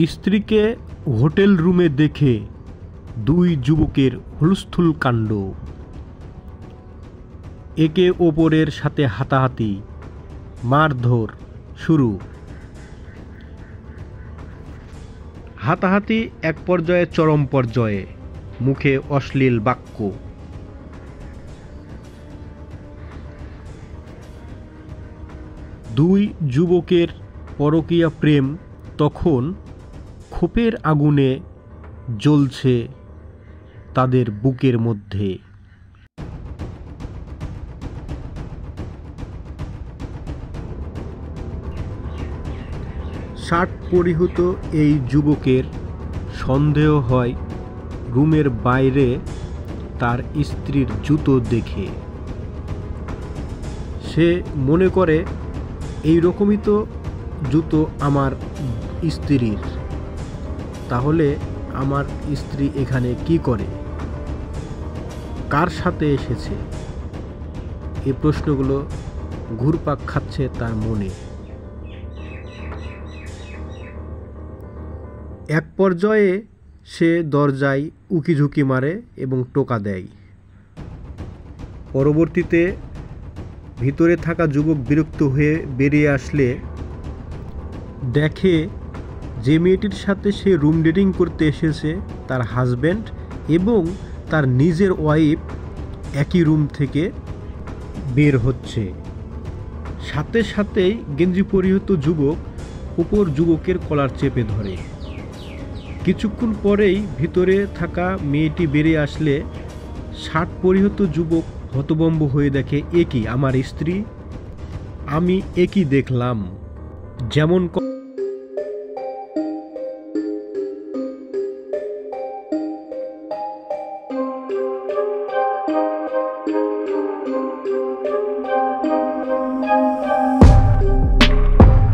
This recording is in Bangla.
স্ত্রীকে হোটেল রুমে দেখে দুই যুবকের হুলস্থুল কাণ্ড। একে অপরের সাথে হাতাহাতি, মারধর শুরু। হাতাহাতি এক পর্যায়ে চরম পর্যায়ে, মুখে অশ্লীল বাক্য। দুই যুবকের পরকীয়া প্রেম তখন ক্ষোভের আগুনে জ্বলছে তাদের বুকের মধ্যে। শার্ট পরিহিত এই যুবকের সন্দেহ হয় রুমের বাইরে তার স্ত্রীর জুতো দেখে। সে মনে করে এই রকমই তো জুতো আমার স্ত্রীর, তাহলে আমার স্ত্রী এখানে কি করে, কার সাথে এসেছে? এই প্রশ্নগুলো ঘুরপাক খাচ্ছে তার মনে। এক পর্যায়ে সে দরজায় উকিঝুঁকি মারে এবং টোকা দেয়। পরবর্তীতে ভিতরে থাকা যুবক বিরক্ত হয়ে বেরিয়ে আসলে দেখে যে মেয়েটির সাথে সে রুম ডেটিং করতে এসেছে তার হাজব্যান্ড এবং তার নিজের ওয়াইফ একই রুম থেকে বের হচ্ছে। সাথে সাথেই গেঞ্জি পরিহিত যুবক অপর যুবকের কলার চেপে ধরে। কিছুক্ষণ পরেই ভিতরে থাকা মেয়েটি বেরিয়ে আসলে শার্ট পরিহিত যুবক হতভম্ব হয়ে দেখে, এ কি আমার স্ত্রী, আমি একই দেখলাম। যেমন